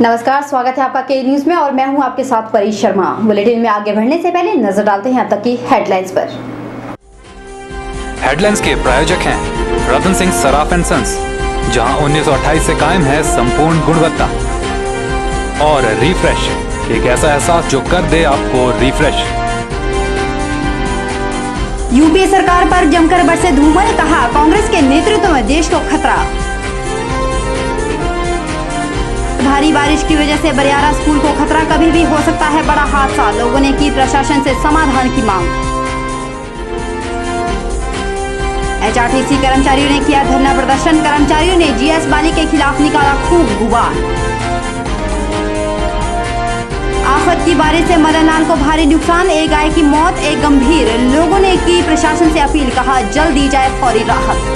नमस्कार, स्वागत है आपका के न्यूज में और मैं हूं आपके साथ परीश शर्मा। बुलेटिन में आगे बढ़ने से पहले नजर डालते हैं अब तक की हेडलाइंस पर। हेडलाइंस के प्रायोजक हैं रतन सिंह सराफ एंड सन्स, जहां 1928 से कायम है संपूर्ण गुणवत्ता, और रिफ्रेश, एक ऐसा एहसास जो कर दे आपको रिफ्रेश। यूपीए सरकार पर जमकर बरसे धूमल, कहा कांग्रेस के नेतृत्व में देश को खतरा। भारी बारिश की वजह से बरियारा स्कूल को खतरा, कभी भी हो सकता है बड़ा हादसा। लोगों ने की प्रशासन से समाधान की मांग। एचआरटीसी कर्मचारियों ने किया धरना प्रदर्शन, कर्मचारियों ने जीएस बाली के खिलाफ निकाला खूब गुबार। आफत की बारिश से मदन लाल को भारी नुकसान, एक गाय की मौत, एक गंभीर। लोगों ने की प्रशासन से अपील, कहा जल्द दी जाए फौरी राहत।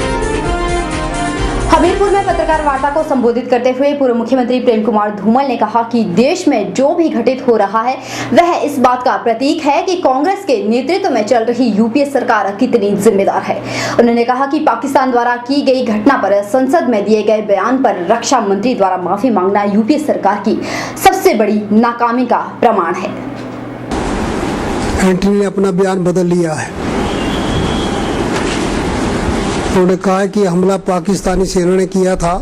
हमीरपुर में पत्रकार वार्ता को संबोधित करते हुए पूर्व मुख्यमंत्री प्रेम कुमार धूमल ने कहा कि देश में जो भी घटित हो रहा है वह इस बात का प्रतीक है कि कांग्रेस के नेतृत्व में चल रही यूपीए सरकार कितनी जिम्मेदार है। उन्होंने कहा कि पाकिस्तान द्वारा की गई घटना पर संसद में दिए गए बयान पर रक्षा मंत्री द्वारा माफी मांगना यूपीए सरकार की सबसे बड़ी नाकामी का प्रमाण है। एंटनी ने अपना बयान बदल लिया है। उन्होंने कहा कि हमला पाकिस्तानी सेना ने किया था।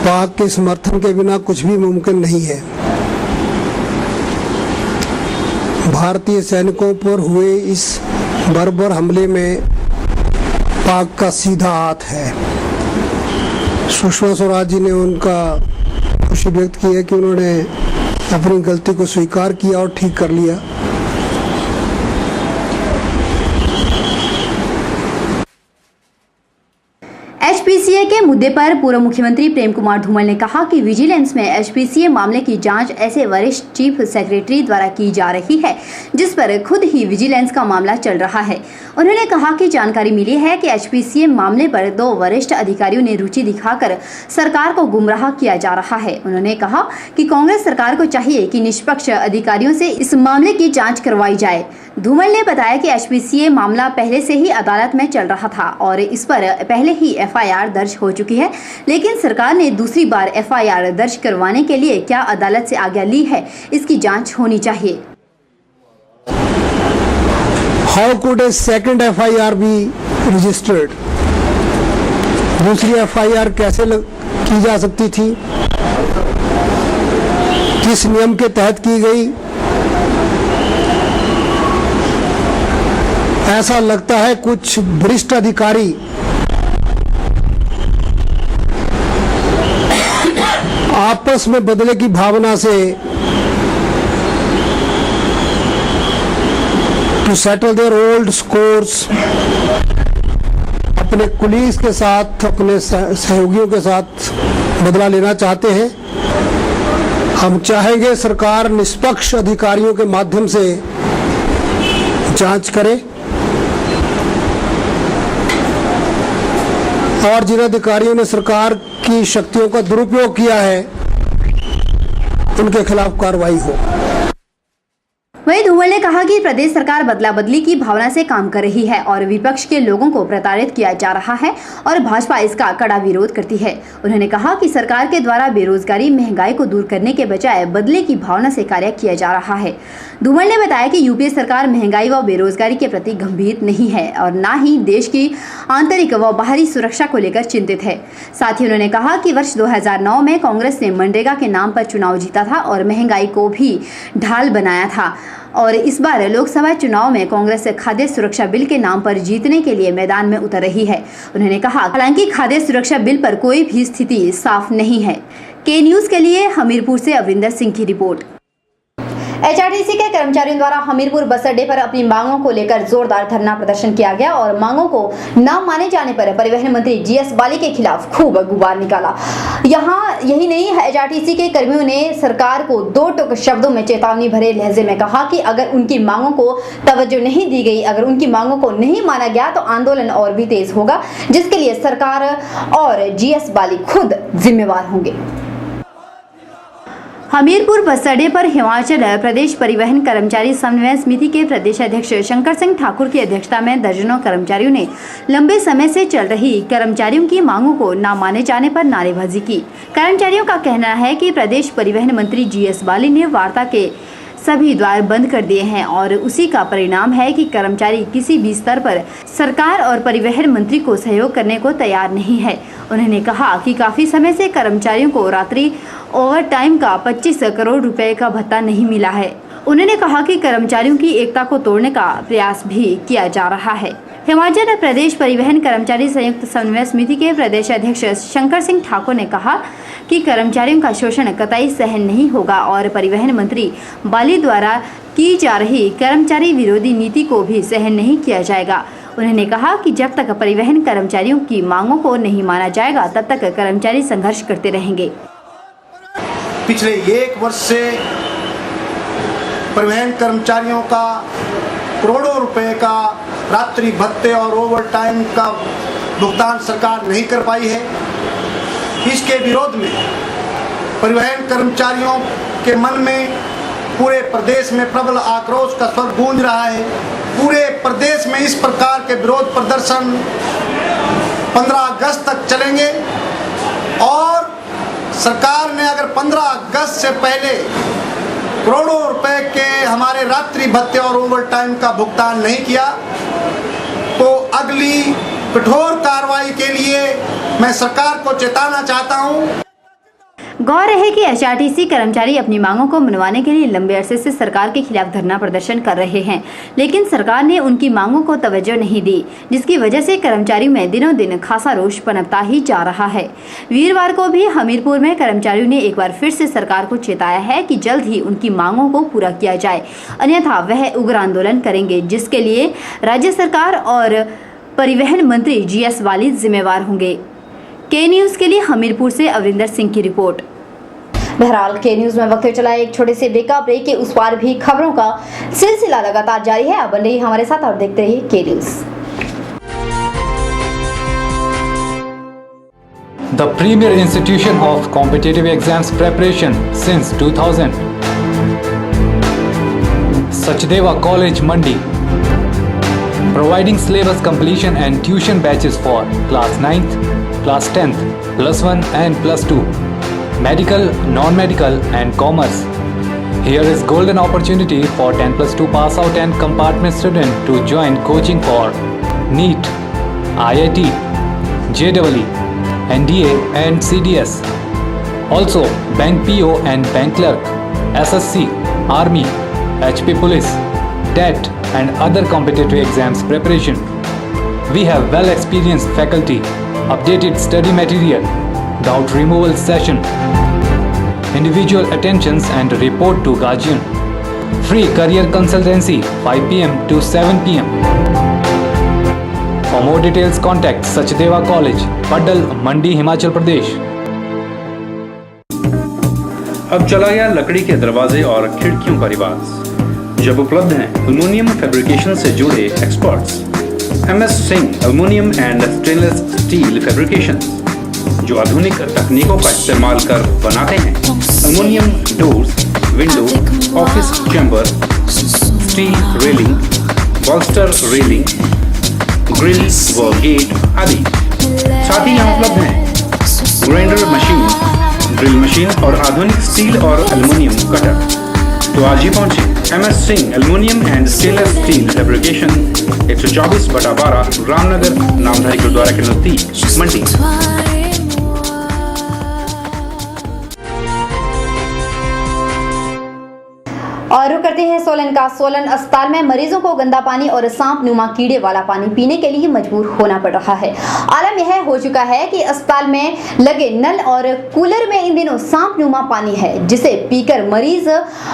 पाक के समर्थन के बिना कुछ भी मुमकिन नहीं है। भारतीय सैनिकों पर हुए इस बर्बर हमले में पाक का सीधा हाथ है। सुषमा स्वराज जी ने उनका खुशी व्यक्त की है कि उन्होंने अपनी गलती को स्वीकार किया और ठीक कर लिया। एचपीसीए के मुद्दे पर पूर्व मुख्यमंत्री प्रेम कुमार धूमल ने कहा कि विजिलेंस में एचपीसीए मामले की जांच ऐसे वरिष्ठ चीफ सेक्रेटरी द्वारा की जा रही है जिस पर खुद ही विजिलेंस का मामला चल रहा है। उन्होंने कहा कि जानकारी मिली है कि एचपीसीए मामले पर 2 वरिष्ठ अधिकारियों ने रुचि दिखाकर सरकार को गुमराह किया जा रहा है। उन्होंने कहा कि कांग्रेस सरकार को चाहिए कि निष्पक्ष अधिकारियों से इस मामले की जाँच करवाई जाए। धूमल ने बताया कि एचपीसीए मामला पहले से ही अदालत में चल रहा था और इस पर पहले ही एफआईआर दर्ज हो चुकी है, लेकिन सरकार ने दूसरी बार एफआईआर दर्ज करवाने के लिए क्या अदालत से आज्ञा ली है, इसकी जांच होनी चाहिए। How could a second FIR be registered? दूसरी FIR कैसे की जा सकती थी? किस नियम के तहत की गई? ऐसा लगता है कुछ वरिष्ठ अधिकारी आपस में बदले की भावना से to settle their old scores अपने कुलीग्स के साथ, अपने सहयोगियों के साथ बदला लेना चाहते हैं। हम चाहेंगे सरकार निष्पक्ष अधिकारियों के माध्यम से जांच करे और जिन अधिकारियों ने सरकार की शक्तियों का दुरुपयोग किया है उनके खिलाफ कार्रवाई हो। वहीं धूमल ने कहा कि प्रदेश सरकार बदला बदली की भावना से काम कर रही है और विपक्ष के लोगों को प्रताड़ित किया जा रहा है और भाजपा इसका कड़ा विरोध करती है। उन्होंने कहा कि सरकार के द्वारा बेरोजगारी, महंगाई को दूर करने के बजाय बदले की भावना से कार्य किया जा रहा है। धूमल ने बताया कि यूपीए सरकार महंगाई व बेरोजगारी के प्रति गंभीर नहीं है और न ही देश की आंतरिक व बाहरी सुरक्षा को लेकर चिंतित है। साथ ही उन्होंने कहा कि वर्ष 2009 में कांग्रेस ने मनरेगा के नाम पर चुनाव जीता था और महंगाई को भी ढाल बनाया था और इस बार लोकसभा चुनाव में कांग्रेस खाद्य सुरक्षा बिल के नाम पर जीतने के लिए मैदान में उतर रही है। उन्होंने कहा हालांकि खाद्य सुरक्षा बिल पर कोई भी स्थिति साफ नहीं है। के न्यूज के लिए हमीरपुर से अविंदर सिंह की रिपोर्ट। एचआरटीसी के कर्मचारियों द्वारा हमीरपुर बस अड्डे पर अपनी मांगों को लेकर जोरदार धरना प्रदर्शन किया गया और मांगों को न माने जाने पर परिवहन मंत्री जीएस बाली के खिलाफ खूब गुबार निकाला। यही नहीं, एचआरटीसी के कर्मियों ने सरकार को 2 टूक शब्दों में चेतावनी भरे लहजे में कहा कि अगर उनकी मांगों को तवज्जो नहीं दी गई, अगर उनकी मांगों को नहीं माना गया तो आंदोलन और भी तेज होगा, जिसके लिए सरकार और जीएस बाली खुद जिम्मेवार होंगे। हमीरपुर बस अड्डे पर हिमाचल प्रदेश परिवहन कर्मचारी समन्वय समिति के प्रदेश अध्यक्ष शंकर सिंह ठाकुर की अध्यक्षता में दर्जनों कर्मचारियों ने लंबे समय से चल रही कर्मचारियों की मांगों को न माने जाने पर नारेबाजी की। कर्मचारियों का कहना है कि प्रदेश परिवहन मंत्री जीएस बाली ने वार्ता के सभी द्वार बंद कर दिए हैं और उसी का परिणाम है कि कर्मचारी किसी भी स्तर पर सरकार और परिवहन मंत्री को सहयोग करने को तैयार नहीं है। उन्होंने कहा कि काफी समय से कर्मचारियों को रात्रि ओवर टाइम का 25 करोड़ रुपए का भत्ता नहीं मिला है। उन्होंने कहा कि कर्मचारियों की एकता को तोड़ने का प्रयास भी किया जा रहा है। हिमाचल प्रदेश परिवहन कर्मचारी संयुक्त समन्वय समिति के प्रदेश अध्यक्ष शंकर सिंह ठाकुर ने कहा कि कर्मचारियों का शोषण कतई सहन नहीं होगा और परिवहन मंत्री बाली द्वारा की जा रही कर्मचारी विरोधी नीति को भी सहन नहीं किया जाएगा। उन्होंने कहा कि जब तक परिवहन कर्मचारियों की मांगों को नहीं माना जाएगा तब तक कर्मचारी संघर्ष करते रहेंगे। पिछले एक वर्ष से परिवहन कर्मचारियों का करोड़ों रुपए का रात्रि भत्ते और ओवर टाइम का भुगतान सरकार नहीं कर पाई है। इसके विरोध में परिवहन कर्मचारियों के मन में पूरे प्रदेश में प्रबल आक्रोश का स्वर गूंज रहा है। पूरे प्रदेश में इस प्रकार के विरोध प्रदर्शन 15 अगस्त तक चलेंगे और सरकार ने अगर 15 अगस्त से पहले करोड़ों रुपए के हमारे रात्रि भत्ते और ओवर टाइम का भुगतान नहीं किया तो अगली कठोर कार्रवाई के लिए मैं सरकार को चेताना चाहता हूं। गौर है कि एचआरटीसी कर्मचारी अपनी मांगों को मनवाने के लिए लंबे अरसे से सरकार के खिलाफ धरना प्रदर्शन कर रहे हैं, लेकिन सरकार ने उनकी मांगों को तवज्जो नहीं दी, जिसकी वजह से कर्मचारियों में दिनों दिन खासा रोष पनपता ही जा रहा है। वीरवार को भी हमीरपुर में कर्मचारियों ने एक बार फिर से सरकार को चेताया है कि जल्द ही उनकी मांगों को पूरा किया जाए, अन्यथा वह उग्र आंदोलन करेंगे, जिसके लिए राज्य सरकार और परिवहन मंत्री जीएस बाली जिम्मेवार होंगे। के न्यूज के लिए हमीरपुर से अवरिंदर सिंह की रिपोर्ट। बहरहाल के न्यूज में वक्त चला एक छोटे से ब्रेक के उस पार भी खबरों का सिलसिला लगातार जारी है। अब बने रहिए हमारे साथ और देखते रहिए के news. The premier institution of competitive exams preparation since 2000. Sachdeva College, Mandi. Providing syllabus completion and tuition batches for class 9th, class 10th, plus 1 and plus 2, medical, non-medical and commerce. Here is golden opportunity for 10 plus 2 pass out and compartment student to join coaching for NEET, IIT, JEE, NDA and CDS. Also bank PO and bank clerk, SSC, Army, HP Police, TET and other competitive exams preparation. We have well experienced faculty, updated study material, doubt removal session, individual attentions and report to guardian. Free career consultancy 5 PM to 7 PM. For more details contact Sachdeva College, Paddal, Mandi, Himachal Pradesh. अब चला गया लकड़ी के दरवाजे और खिड़कियों का रिवाज, जब उपलब्ध हैं एल्युमिनियम फैब्रिकेशन से जुड़े experts MS Singh aluminium and stainless steel fabrication, जो आधुनिक तकनीकों का इस्तेमाल कर बनाते हैं aluminium doors, window, office chamber, steel railing, बॉल्स्टर railing, grill व गेट आदि। साथ ही यहाँ उपलब्ध हैं ग्राइंडर मशीन, ड्रिल मशीन और आधुनिक स्टील और एल्युमिनियम कटर। तो आज ही पहुंचे MS Singh aluminium and stainless steel fabrication 124/12 Ramnagar Namdhari गुरुद्वारा के नजदीक मंडी। और रुक करते हैं सोलन का। सोलन अस्पताल में मरीजों को गंदा पानी और सांप नुमा कीड़े वाला पानी पीने के लिए मजबूर होना पड़ रहा है। आलम यह हो चुका है कि अस्पताल में लगे नल और कूलर में इन दिनों सांप नुमा पानी है, जिसे पीकर मरीज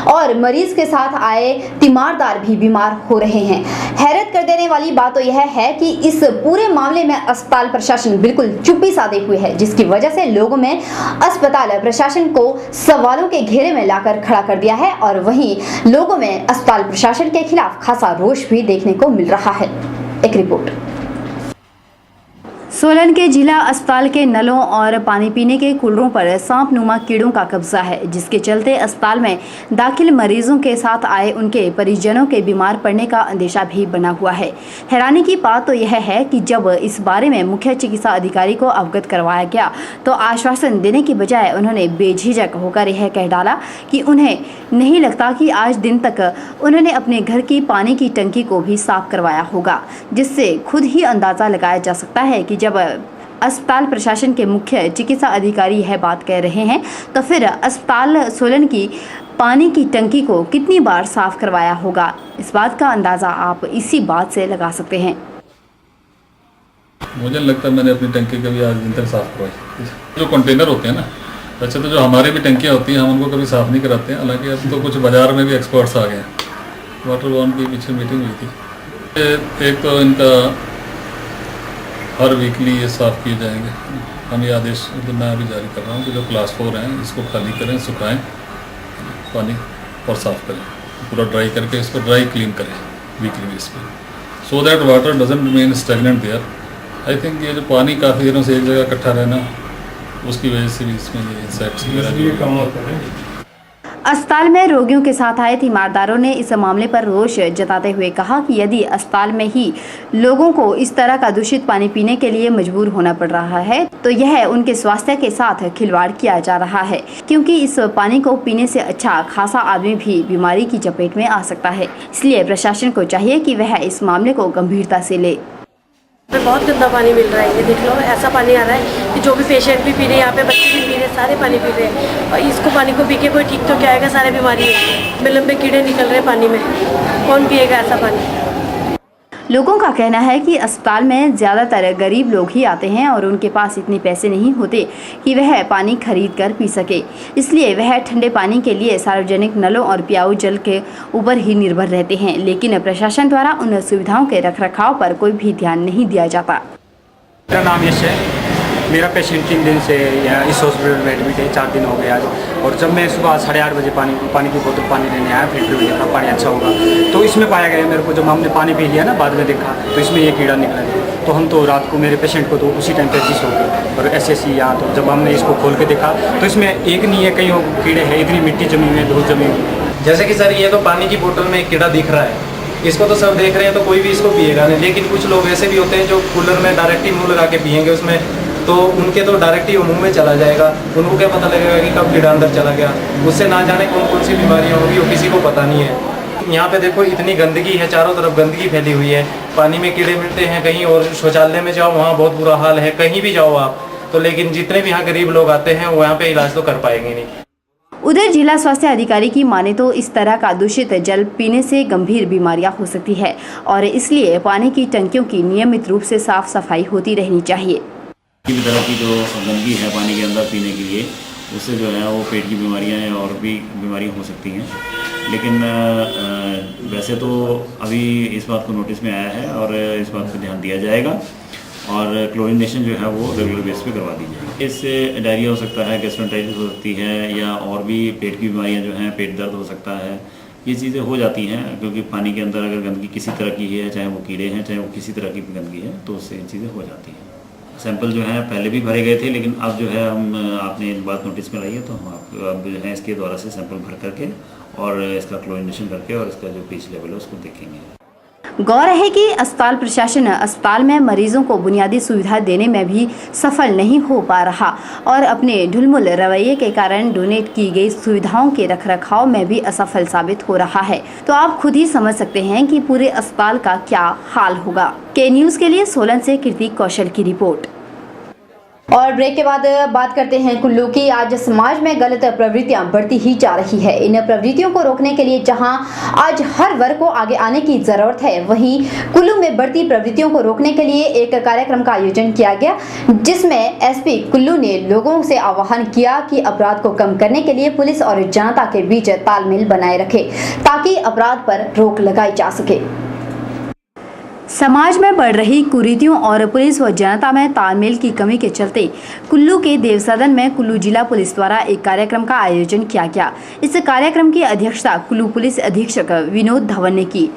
और मरीज के साथ आए तीमारदार भी बीमार हो रहे हैं। हैरत कर देने वाली बात तो यह है कि इस पूरे मामले में अस्पताल प्रशासन बिल्कुल चुप्पी साधे हुए है, जिसकी वजह से लोगों में अस्पताल प्रशासन को सवालों के घेरे में लाकर खड़ा कर दिया है और वहीं लोगों में अस्पताल प्रशासन के खिलाफ खासा रोष भी देखने को मिल रहा है। एक रिपोर्ट। सोलन के जिला अस्पताल के नलों और पानी पीने के कूलरों पर सांपनुमा कीड़ों का कब्जा है, जिसके चलते अस्पताल में दाखिल मरीजों के साथ आए उनके परिजनों के बीमार पड़ने का अंदेशा भी बना हुआ है। हैरानी की बात तो यह है कि जब इस बारे में मुख्य चिकित्सा अधिकारी को अवगत करवाया गया तो आश्वासन देने की बजाय उन्होंने बेझिझक होकर यह कह डाला कि उन्हें नहीं लगता कि आज दिन तक उन्होंने अपने घर की पानी की टंकी को भी साफ करवाया होगा, जिससे खुद ही अंदाजा लगाया जा सकता है कि जब अस्पताल प्रशासन के मुख्य चिकित्सा अधिकारी यह बात कह रहे हैं तो फिर अस्पताल सोलन की पानी की टंकी को कितनी बार साफ करवाया होगा। इस बात का अंदाजा आप इसी बात से लगा सकते हैं। मुझे लगता है मैंने अपनी टंकी कभी आज दिन तक साफ करवाई। जो कंटेनर होते हैं ना, वैसे तो जो हमारे भी टंकियाँ होती हैं हम उनको कभी साफ नहीं कराते हैं। हालांकि अब तो कुछ बाजार में भी एक्सपर्ट्स आ गए हैं। वाटर वन की पीछे मीटिंग हुई थी। एक तो इनका हर वीकली ये साफ़ किए जाएंगे। हम ये आदेश तो मैं अभी जारी कर रहा हूँ कि जो क्लास 4 हैं इसको खाली करें, सुखाएं पानी और साफ़ करें, पूरा ड्राई करके इसको ड्राई क्लीन करें वीकली बेस पे, so that water doesn't remain stagnant there. I think ये जो पानी काफ़ी दिनों से एक जगह इकट्ठा रहना, उसकी वजह से भी इसमें ये इंसेक्ट्स वगैरह। अस्पताल में रोगियों के साथ आए तीमारदारों ने इस मामले पर रोष जताते हुए कहा कि यदि अस्पताल में ही लोगों को इस तरह का दूषित पानी पीने के लिए मजबूर होना पड़ रहा है तो यह उनके स्वास्थ्य के साथ खिलवाड़ किया जा रहा है, क्योंकि इस पानी को पीने से अच्छा खासा आदमी भी बीमारी की चपेट में आ सकता है। इसलिए प्रशासन को चाहिए कि वह इस मामले को गंभीरता से ले। बहुत गंदा पानी मिल रहा है, ये देख लो, ऐसा पानी आ रहा है कि जो भी पेशेंट भी पी रहे हैं, यहाँ पे बच्चे भी पी रहे हैं, सारे पानी पी रहे हैं। और इसको पानी को पी के कोई ठीक तो क्या आएगा, सारे बीमारी है, लंबे कीड़े निकल रहे हैं पानी में, कौन पिएगा ऐसा पानी। लोगों का कहना है कि अस्पताल में ज़्यादातर गरीब लोग ही आते हैं और उनके पास इतने पैसे नहीं होते कि वह पानी खरीद कर पी सके, इसलिए वह ठंडे पानी के लिए सार्वजनिक नलों और पियाऊ जल के ऊपर ही निर्भर रहते हैं। लेकिन प्रशासन द्वारा उन सुविधाओं के रखरखाव पर कोई भी ध्यान नहीं दिया जाता। मेरा नाम यश है। मेरा पेशेंट 3 दिन से यहाँ इस हॉस्पिटल में एडमिट है, 4 दिन हो गए आज। और जब मैं सुबह 8:30 बजे पानी की बोतल पानी लेने आया, फिल्टर में देखा पानी अच्छा होगा, तो इसमें पाया गया मेरे को, जब हमने पानी पी लिया ना बाद में देखा तो इसमें ये कीड़ा निकला है। तो हम तो रात को मेरे पेशेंट को तो उसी टाइम पे चीज़ हो गई और SSC यहाँ, तो जब हमने इसको खोल के देखा तो इसमें एक नहीं है, कई कीड़े हैं, इतनी मिट्टी जमी हुई है, धूल जमी हुई। जैसे कि सर ये तो पानी की बोतल में एक कीड़ा दिख रहा है, इसको तो सब देख रहे हैं तो कोई भी इसको पिएगा नहीं, लेकिन कुछ लोग ऐसे भी होते हैं जो कूलर में डायरेक्ट ही मुँह लगा के पिएंगे उसमें, तो उनके तो डायरेक्ट ही मुंह में चला जाएगा। उनको क्या पता लगेगा कि कब कीड़ा अंदर चला गया, उससे ना जाने कौन कौन सी बीमारियाँ होगी वो किसी को पता नहीं है। यहाँ पे देखो इतनी गंदगी है, चारों तरफ गंदगी फैली हुई है, पानी में कीड़े मिलते हैं कहीं, और शौचालय में जाओ वहाँ बहुत बुरा हाल है, कहीं भी जाओ आप तो, लेकिन जितने भी यहाँ गरीब लोग आते हैं वो यहाँ पे इलाज तो कर पाएंगे नहीं। उधर जिला स्वास्थ्य अधिकारी की माने तो इस तरह का दूषित जल पीने से गंभीर बीमारियां हो सकती है और इसलिए पानी की टंकियों की नियमित रूप से साफ सफाई होती रहनी चाहिए। किसी तरह की जो गंदगी है पानी के अंदर पीने के लिए, उससे जो है वो पेट की बीमारियां हैं और भी बीमारियां हो सकती हैं। लेकिन वैसे तो अभी इस बात को नोटिस में आया है और इस बात पर ध्यान दिया जाएगा और क्लोरिनेशन जो है वो रेगुलर बेस पे करवा दी जाएगी। इससे डायरिया हो सकता है, गैस्ट्रोएंटेरिटिस हो सकती है, या और भी पेट की बीमारियां जो हैं, पेट दर्द हो सकता है, ये चीज़ें हो जाती हैं क्योंकि पानी के अंदर अगर गंदगी किसी तरह की है, चाहे वो कीड़े हैं, चाहे वो किसी तरह की भी गंदगी है, तो उससे ये चीज़ें हो जाती हैं। सैंपल जो है पहले भी भरे गए थे, लेकिन अब जो है हम आपने बात नोटिस में लाई है तो हम अब जो है इसके द्वारा से सैंपल भर करके और इसका क्लोरिनेशन करके और इसका जो पीएच लेवल है उसको देखेंगे। गौर है कि अस्पताल प्रशासन अस्पताल में मरीजों को बुनियादी सुविधा देने में भी सफल नहीं हो पा रहा और अपने ढुलमुल रवैये के कारण डोनेट की गई सुविधाओं के रखरखाव में भी असफल साबित हो रहा है। तो आप खुद ही समझ सकते हैं कि पूरे अस्पताल का क्या हाल होगा। के न्यूज़ के लिए सोलन से कीर्ति कौशल की रिपोर्ट। और ब्रेक के बाद बात करते हैं कुल्लू की। आज समाज में गलत प्रवृत्तियां बढ़ती ही जा रही है। इन प्रवृत्तियों को रोकने के लिए जहां आज हर वर्ग को आगे आने की जरूरत है, वहीं कुल्लू में बढ़ती प्रवृत्तियों को रोकने के लिए एक कार्यक्रम का आयोजन किया गया, जिसमें एसपी कुल्लू ने लोगों से आह्वान किया कि अपराध को कम करने के लिए पुलिस और जनता के बीच तालमेल बनाए रखे ताकि अपराध पर रोक लगाई जा सके। समाज में बढ़ रही कुरीतियों और पुलिस व जनता में तालमेल की कमी के चलते कुल्लू के देवसदन में कुल्लू जिला पुलिस द्वारा एक कार्यक्रम का आयोजन किया गया। इस कार्यक्रम की अध्यक्षता कुल्लू पुलिस अधीक्षक विनोद धवन ने की।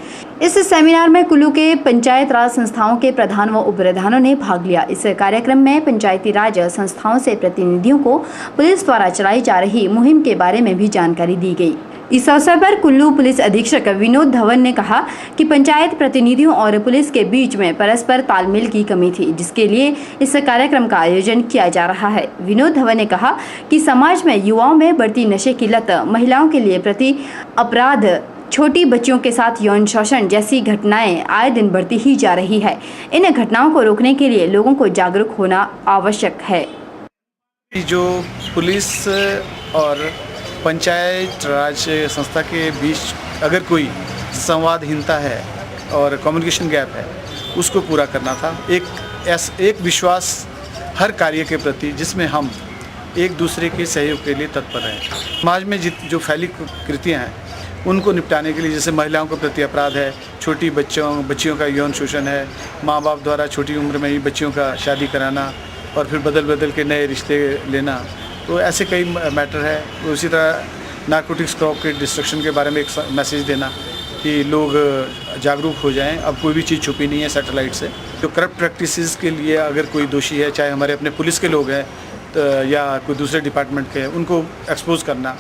इस सेमिनार में कुल्लू के पंचायत राज संस्थाओं के प्रधान व उप प्रधानों ने भाग लिया। इस कार्यक्रम में पंचायती राज संस्थाओं से प्रतिनिधियों को पुलिस द्वारा चलाई जा रही मुहिम के बारे में भी जानकारी दी गई। इस अवसर पर कुल्लू पुलिस अधीक्षक विनोद धवन ने कहा कि पंचायत प्रतिनिधियों और पुलिस के बीच में परस्पर तालमेल की कमी थी, जिसके लिए इस कार्यक्रम का आयोजन किया जा रहा है। विनोद धवन ने कहा कि समाज में युवाओं में बढ़ती नशे की लत, महिलाओं के लिए प्रति अपराध, छोटी बच्चियों के साथ यौन शोषण जैसी घटनाएं आए दिन बढ़ती ही जा रही है। इन घटनाओं को रोकने के लिए लोगों को जागरूक होना आवश्यक है। जो पुलिस और पंचायत राज संस्था के बीच अगर कोई संवादहीनता है और कम्युनिकेशन गैप है, उसको पूरा करना था। एक विश्वास हर कार्य के प्रति जिसमें हम एक दूसरे के सहयोग के लिए तत्पर हैं। समाज में जो फैली कृतियाँ हैं उनको निपटाने के लिए, जैसे महिलाओं के प्रति अपराध है, छोटी बच्चियों का यौन शोषण है, माँ बाप द्वारा छोटी उम्र में ही बच्चियों का शादी कराना और फिर बदल के नए रिश्ते लेना, तो ऐसे कई मैटर है। उसी तरह नारकोटिक्स क्रॉप के डिस्ट्रक्शन के बारे में एक मैसेज देना कि लोग जागरूक हो जाएं। अब कोई भी चीज़ छुपी नहीं है सैटेलाइट से। जो करप्ट प्रैक्टिसेस के लिए अगर कोई दोषी है, चाहे हमारे अपने पुलिस के लोग हैं या कोई दूसरे डिपार्टमेंट के हैं, उनको एक्सपोज करना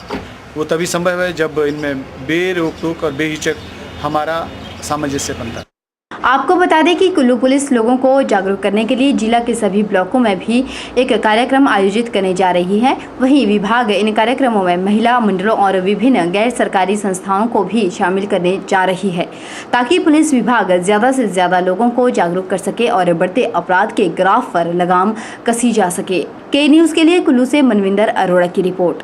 वो तभी संभव है जब इनमें बेरोक-टोक और बेहिचक हमारा सामंजस्य बनता है। आपको बता दें कि कुल्लू पुलिस लोगों को जागरूक करने के लिए जिला के सभी ब्लॉकों में भी एक कार्यक्रम आयोजित करने जा रही है। वहीं विभाग इन कार्यक्रमों में महिला मंडलों और विभिन्न गैर सरकारी संस्थाओं को भी शामिल करने जा रही है, ताकि पुलिस विभाग ज़्यादा से ज़्यादा लोगों को जागरूक कर सके और बढ़ते अपराध के ग्राफ पर लगाम कसी जा सके। के न्यूज़ के लिए कुल्लू से मनविंदर अरोड़ा की रिपोर्ट।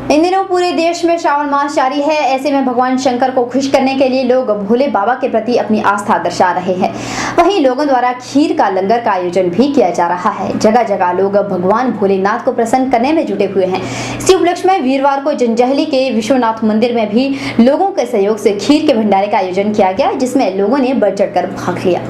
इन दिनों पूरे देश में श्रावण मास जारी है। ऐसे में भगवान शंकर को खुश करने के लिए लोग भोले बाबा के प्रति अपनी आस्था दर्शा रहे हैं। वहीं लोगों द्वारा खीर का लंगर का आयोजन भी किया जा रहा है। जगह जगह लोग भगवान भोलेनाथ को प्रसन्न करने में जुटे हुए हैं। इसी उपलक्ष्य में वीरवार को जंजैहली के विश्वनाथ मंदिर में भी लोगों के सहयोग से खीर के भंडारे का आयोजन किया गया, जिसमें लोगों ने बढ़ चढ़कर भाग लिया।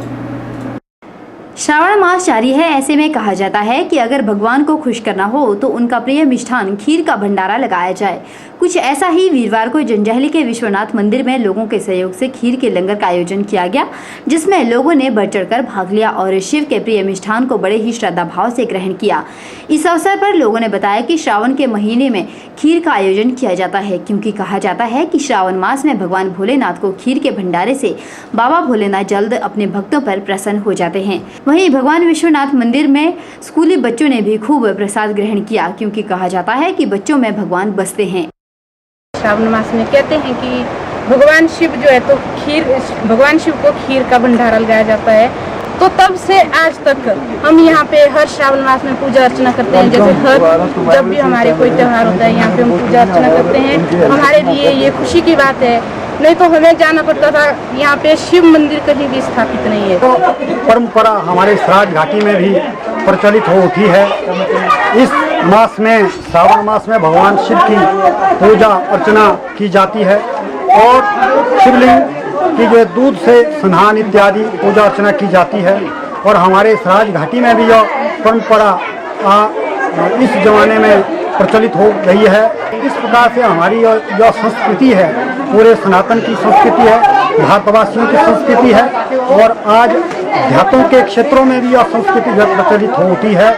श्रावण मास जारी है। ऐसे में कहा जाता है कि अगर भगवान को खुश करना हो तो उनका प्रिय मिष्ठान खीर का भंडारा लगाया जाए। कुछ ऐसा ही वीरवार को जंजैहली के विश्वनाथ मंदिर में लोगों के सहयोग से खीर के लंगर का आयोजन किया गया, जिसमें लोगों ने बढ़ चढ़कर भाग लिया और शिव के प्रिय मिष्ठान को बड़े ही श्रद्धा भाव से ग्रहण किया। इस अवसर पर लोगों ने बताया कि श्रावण के महीने में खीर का आयोजन किया जाता है, क्योंकि कहा जाता है कि श्रावण मास में भगवान भोलेनाथ को खीर के भंडारे से बाबा भोलेनाथ जल्द अपने भक्तों पर प्रसन्न हो जाते हैं। वहीं भगवान विश्वनाथ मंदिर में स्कूली बच्चों ने भी खूब प्रसाद ग्रहण किया, क्योंकि कहा जाता है कि बच्चों में भगवान बसते हैं। श्रावण मास में कहते हैं कि भगवान शिव जो है तो भगवान शिव को खीर का भंडारा लगाया जाता है। तो तब से आज तक हम यहाँ पे हर श्रावण मास में पूजा अर्चना करते हैं। जैसे जब भी हमारे कोई त्योहार होता है, यहाँ पे हम पूजा अर्चना करते हैं। हमारे लिए ये खुशी की बात है, नहीं तो हमें जाना पड़ता था। यहाँ पे शिव मंदिर कहीं भी स्थापित नहीं है। तो परंपरा हमारे सराज घाटी में भी प्रचलित हो उठी है। इस मास में, श्रावण मास में भगवान शिव की पूजा अर्चना की जाती है और शिवलिंग की जो दूध से स्नान इत्यादि पूजा अर्चना की जाती है। और हमारे सराज घाटी में भी यह परंपरा इस जमाने में प्रचलित हो गई है। इस प्रकार से हमारी जो संस्कृति है, पूरे सनातन की संस्कृति है, भारतवासियों की संस्कृति है और आज देहातों के क्षेत्रों में भी यह संस्कृति प्रचलित हो उठी है।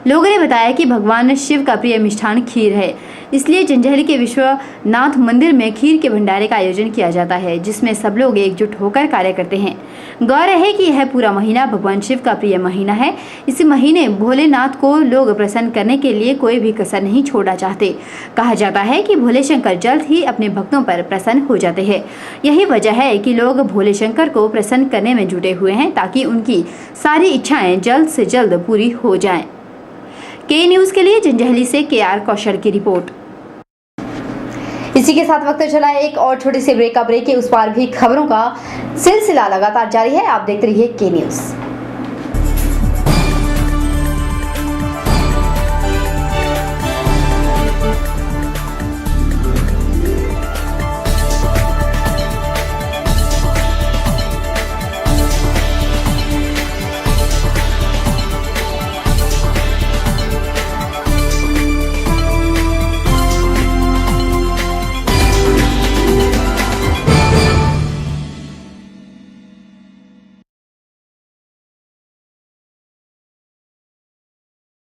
लोगों ने बताया कि भगवान शिव का प्रिय मिष्ठान खीर है, इसलिए जंजैहली के विश्वनाथ मंदिर में खीर के भंडारे का आयोजन किया जाता है, जिसमें सब लोग एकजुट होकर कार्य करते हैं। गौर है कि यह पूरा महीना भगवान शिव का प्रिय महीना है। इस महीने भोलेनाथ को लोग प्रसन्न करने के लिए कोई भी कसर नहीं छोड़ना चाहते। कहा जाता है कि भोले शंकर जल्द ही अपने भक्तों पर प्रसन्न हो जाते हैं। यही वजह है कि लोग भोले शंकर को प्रसन्न करने में जुटे हुए हैं, ताकि उनकी सारी इच्छाएं जल्द से जल्द पूरी हो जाएं। के न्यूज़ के लिए जंजैहली से KR कौशल की रिपोर्ट। इसी के साथ वक्त चला एक और छोटी सी ब्रेक के उस पार भी खबरों का सिलसिला लगातार जारी है। आप देखते रहिए के न्यूज़।